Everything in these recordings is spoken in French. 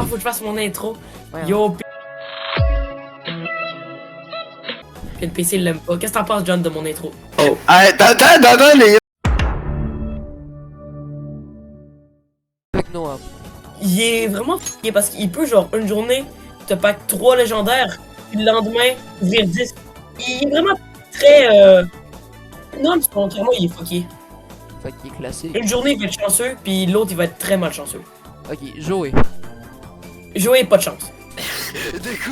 faut que je fasse mon intro. Ouais, Yo, puis le PC il l'aime pas. Qu'est-ce que t'en penses, John, de mon intro? Oh. Attends, les gars. avec Noah. Il est vraiment f***é parce qu'il peut, genre, une journée, te pack 3 légendaires, puis le lendemain, ouvrir 10. Il est vraiment très. Non, mais son karma, il est fucké. Fait qu'il est classé. Une journée, il va être chanceux, puis l'autre, il va être très malchanceux. Ok, Joey. Joey, pas de chance. Du coup,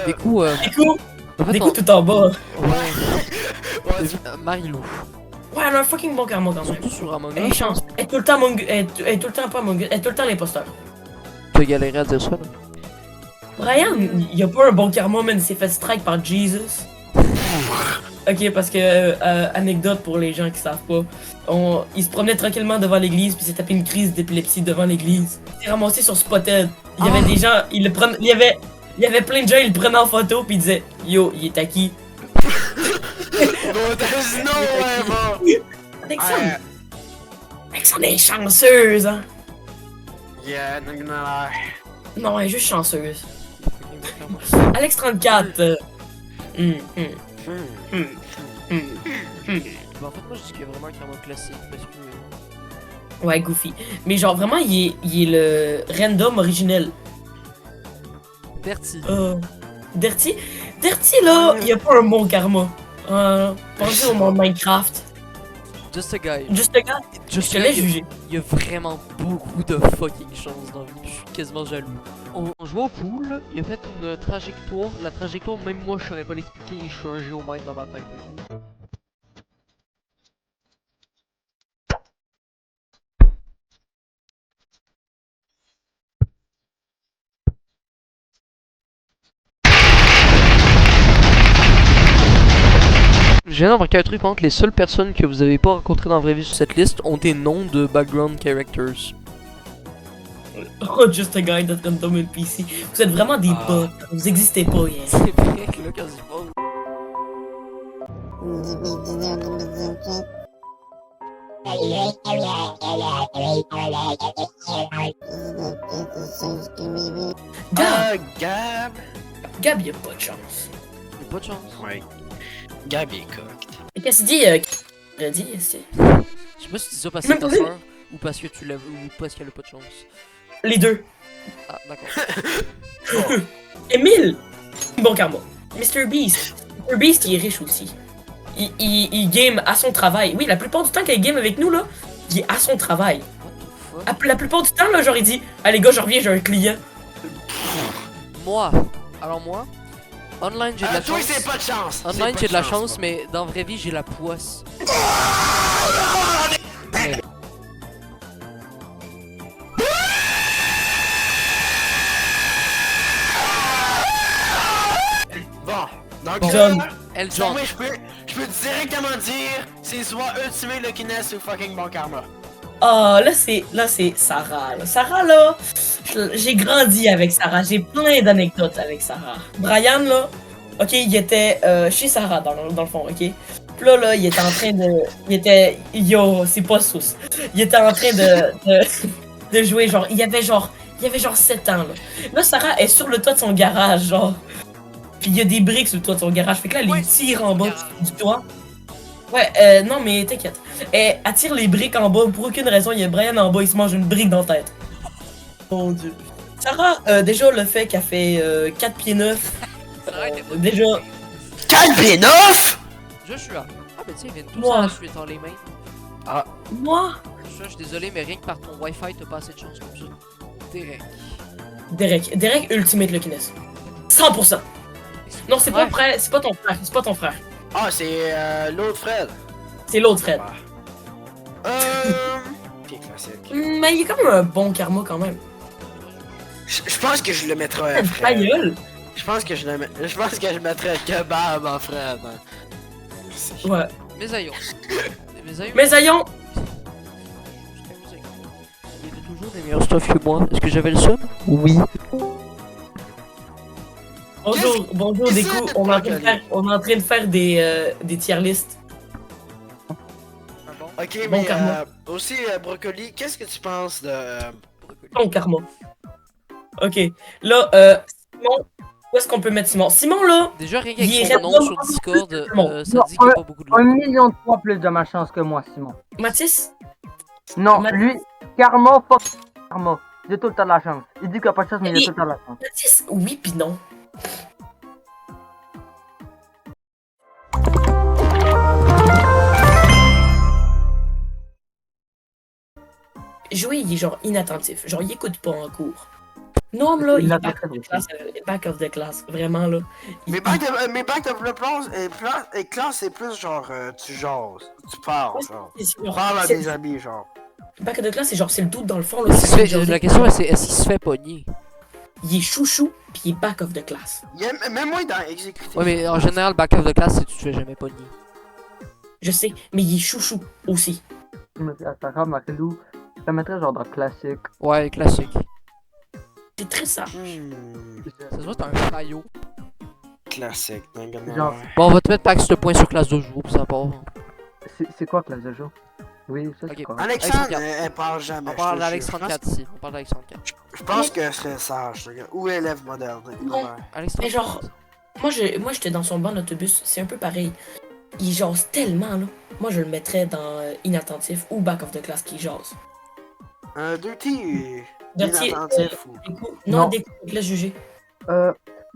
Des coups, Des coups, en fait, des coups tout en bas. Ouais. Marilou. Ouais, elle a un fucking bon karma quand même. Surtout sur Among Elle est Us. chance. Elle est tout le temps Among elle est tout le temps pas Among Us, elle est tout le temps l'imposteur. Tu as galéré à dire ça, là. Brian, il a pas un bon karma, man, il s'est fait strike par Jesus. Ok, parce que, anecdote pour les gens qui savent pas, il se promenait tranquillement devant l'église, puis s'est tapé une crise d'épilepsie devant l'église. Il s'est ramassé sur Spotted. Il y avait des gens, il y avait plein de gens, ils le prenaient en photo, puis ils disaient yo, il est à qui? bon, there's no way, man. Alexandre, Alexandre est chanceuse, hein. Yeah, not gonna lie. Non, elle est juste chanceuse. Alex 34. Bah, en fait, moi, je dis qu'il y a vraiment un karma classique parce que. Ouais, Goofy. Mais genre, vraiment, il est le random originel. Dirty. Dirty? Dirty, là, il a pas un bon karma. Pensez au monde Minecraft. Just a guy. Juste le gars, je te l'ai jugé. Il y a vraiment beaucoup de fucking chance dans la vie. Je suis quasiment jaloux. On jouait au pool, il a fait une trajectoire. La trajectoire, même moi, je saurais pas l'expliquer. Je suis un géomètre dans ma tête. Je viens d'en remarquer un truc, par contre, les seules personnes que vous avez pas rencontrées dans la vraie vie sur cette liste ont des noms de background characters. Oh, just a guy that random NPC. Vous êtes vraiment des bots. Vous existez pas, yeah. C'est vrai que là, quand j'y pense. Gab. Gab, il a pas de chance. Y'a pas de chance. Ouais. Gab est cooked. Et qu'est-ce qu'il dit, Reddy, c'est... Je sais pas si tu dis ça parce que Même c'est ta pas- soeur ou parce que tu l'aimes ou parce qu'elle a pas de chance. Les deux. Ah, d'accord. Emile! Bon karma. Mr. Beast. Mr. Beast, il est riche aussi. Il game à son travail. Oui, la plupart du temps, quand il game avec nous, là, il est à son travail. What the fuck? La plupart du temps, là, genre, il dit ah, les gars, je reviens, j'ai un client. Moi, alors moi, online j'ai de la Toi, chance. c'est pas de chance. Online j'ai de la chance, mais dans la vraie vie j'ai la poisse. Bon, donc John. Elle ça, John. oui, je peux directement dire, c'est soit ultimate luckiness ou fucking bon karma. Ah, là, c'est Sarah. Là. Sarah, là, j'ai grandi avec Sarah. J'ai plein d'anecdotes avec Sarah. Brian, là, ok, il était chez Sarah, dans le fond, ok? Puis là, il était en train de... Yo, c'est pas sauce. Il était en train de jouer, genre... Il y avait genre 7 ans, là. Là, Sarah est sur le toit de son garage, genre. Puis il y a des briques sur le toit de son garage. Fait que là, elle les tire en bas du toit. Ouais, non, mais t'inquiète. Elle attire les briques en bas. Pour aucune raison, il y a Brian en bas, il se mange une brique dans la tête. Mon dieu. Sarah, déjà, le fait qu'elle fait 4 pieds 9. Déjà. 4 pieds 9! Joshua. Ah ben tiens, il vient de tout Moi. ça la suite en les mains. Moi, Joshua, je suis désolé, mais rien que par ton wifi t'as pas assez de chance comme ça. Derek. Derek Ultimate Luckiness. 100%. Non, c'est pas frère, c'est pas ton frère, c'est pas ton frère. Ah, c'est l'autre Fred. C'est l'autre Fred. Pied classique. Mais il y a quand même un bon karma quand même. Je pense que je le mettrais Ta Fred. gueule. Je pense que je mettrais kebab en Fred. Hein. Merci. Ouais. Mes aïons. Mes aïons. Mais Ayon, Il était toujours des meilleurs stuff que moi. Est-ce que j'avais le seum? Oui. bonjour des coups. On est en train de faire des tier lists. Ah bon? Ok, Bon mais karma. aussi, Brocoli, qu'est-ce que tu penses de. Bon karma. Ok. Là, Simon, où est-ce qu'on peut mettre Simon? Simon, là, Déjà, rien Il qu'avec est son nom sur Discord, ça Non, dit qu'il n'y a pas beaucoup de 1 monde. million de fois plus de ma chance que moi, Simon. Mathis, Non, Ma- lui, Karma, fuck Karma. Il a tout le temps de la chance. Il dit qu'il n'y a pas de chance, mais il a tout le temps de la chance. Mathis, oui pis non. Joey, il est genre inattentif. Genre, il écoute pas en cours. Noam, là, il est back of the class. Back of the class. Vraiment, là. Mais back of the class, c'est plus genre, tu jases, tu parles, genre. Tu parles à tes amis, genre. Back of the class, c'est genre, c'est le doute dans le fond, là. La question, c'est est-ce qu'il se fait pogner? Il est chouchou, pis il est back of the class. Même moi, dans exécutif. Ouais, mais en général, back of the class, c'est que tu te fais jamais pogner. Je sais, mais il est chouchou aussi. Je me dis, Astara, Makelou, je la mettrais genre dans classique. Ouais, classique. C'est très sage. Ça se voit, t'es un faillot. Classique, Genre, Bon, on va te mettre Pax de points sur classe de jour, pis ça part. c'est quoi classe de jour? Oui, ça c'est Ok. quoi? Alexandre, elle parle jamais. On parle je te d'Alex jure. 34 ici. On parle d'Alex 34. Je pense que ce serait sage, le gars. Ou élève moderne. Non. Alex Mais 34. genre, moi j'étais dans son banc d'autobus, c'est un peu pareil. Il jase tellement, là. Moi, je le mettrais dans inattentif ou back of the class qui jase. Dirty, Dirty, inattentif ou... Non, Non. découte, laisse juger.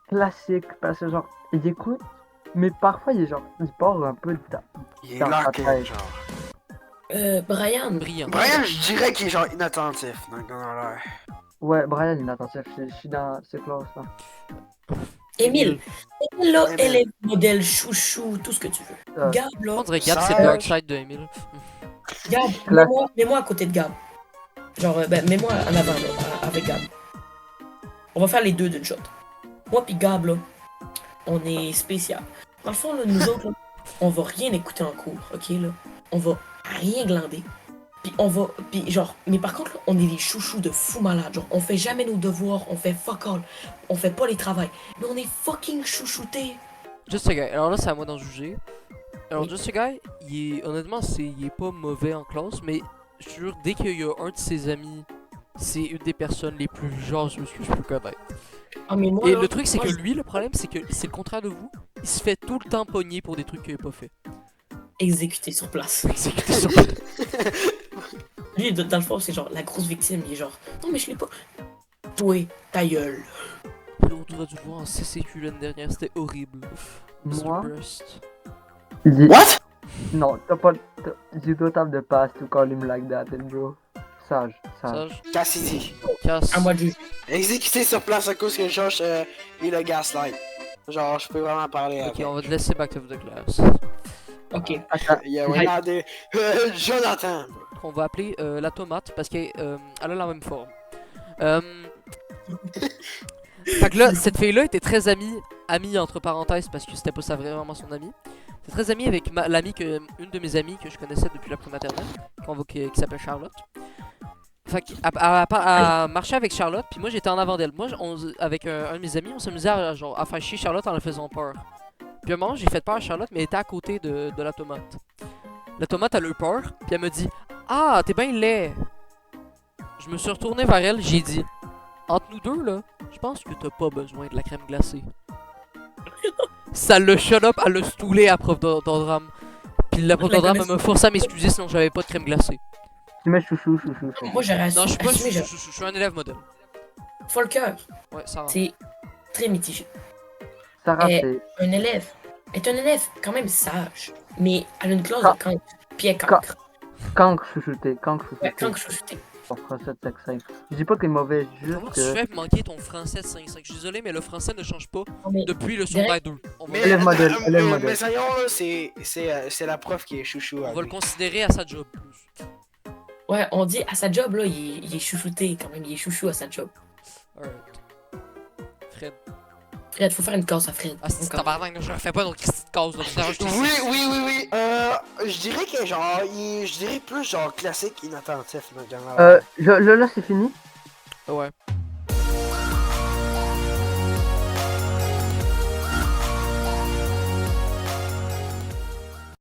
Classique, parce que genre, il écoute, mais parfois il est genre, il part un peu de temps. Il est Dans là, ta tête. genre. Brian. Brillant. Brian, je dirais qu'il est genre inattentif dans l'air. Ouais, Brian, il est attentif, je suis dans ces classes-là. Émile. Émile, là, Émile. elle est modèle chouchou, tout ce que tu veux. Gab, là. On dirait Gab, c'est Sage. le dark side de Emile. Gab, mets-moi à côté de Gab. Genre, mets-moi en avant, là, avec Gab. On va faire les deux d'une shot. Moi pis Gab, là, on est spécial. Dans le fond, là, nous autres, là, on va rien écouter en cours, ok, là. On va rien glander. Puis genre, mais par contre, là, on est des chouchous de fous malades. Genre, on fait jamais nos devoirs, on fait fuck all. On fait pas les travails. Mais on est fucking chouchoutés. Just a guy. Alors là, c'est à moi d'en juger. Alors, Oui. Just a guy, honnêtement, il est pas mauvais en classe, mais je te jure, dès qu'il y a un de ses amis, c'est une des personnes les plus jaseuses que je peux connaître. Ah, mais moi, Et là, le truc, c'est moi, que je- lui, le problème, c'est que c'est le contraire de vous. Il se fait tout le temps pogner pour des trucs qu'il a pas fait. exécuté sur place. Exécuté sur Lui, dans le fond, c'est genre la grosse victime. Il est genre, non, mais je l'ai pas. Toi, ta gueule. On aurait dû le voir en CCQ l'année dernière, c'était horrible. Moi? Mr. Burst. Il dit, What? non, you don't have the past to call him like that, bro. Sage. Sage. Cassidy. Casse. À moi de juger. Exécuté sur place à cause que Josh, il a gaslight. Genre, je peux vraiment parler Ok, avec. on va te laisser back of the class. Ok. Attends, Il y a regardé Jonathan. On va appeler la tomate parce qu'elle elle a la même forme. Fait que là, cette fille-là était très amie entre parenthèses parce que c'était pas vraiment son amie. C'est très amie avec une de mes amies que je connaissais depuis la maternelle, qui s'appelle Charlotte. Fait qu'elle marchait avec Charlotte, puis moi j'étais en avant d'elle. Moi, avec un de mes amis, on s'amusait à faire chier Charlotte en la faisant peur. Puis à un moment, j'ai fait peur à Charlotte, mais elle était à côté de la tomate. La tomate, elle a eu peur, puis elle me dit « Ah, t'es bien laid! » Je me suis retourné vers elle, j'ai dit « Entre nous deux, là, je pense que t'as pas besoin de la crème glacée. » Ça le shut up, elle l'a stoulé à prof d'ordram. Puis la prof d'ordram m'a forcé à m'excuser sinon j'avais pas de crème glacée. tu mets chouchou. Moi, j'aurais Non, je suis pas, assumé, je suis un élève modèle. Folker, Ouais, ça va. c'est très mitigé. Sarah, Eh, c'est. Un élève est un élève quand même sage, mais elle a une clause Quand- de cancre. Puis elle cancre. Kank chouchouté. Ouais, cancre chouchouté. En français de sexe 5. Je dis pas qu'il est mauvais, juste Comment tu que. fais pour manquer ton français de 5-5? Je suis désolé, mais le français ne change pas Non, mais depuis le secondaire 2. On va, Mais, Élève modèle, élève mais modèle. soyons là, c'est la prof qui est chouchou. on va le considérer à sa job plus. ouais, on dit à sa job, là, il est chouchouté quand même. Il est chouchou à sa job. Alright. Fred. Fred, faut faire une case à Fred. Ah, c'est Une case. tabarnak, là, je refais pas d'autres petites causes. Oui. Je dirais que genre, je dirais plus genre classique inattentif. Là, c'est fini. Ouais.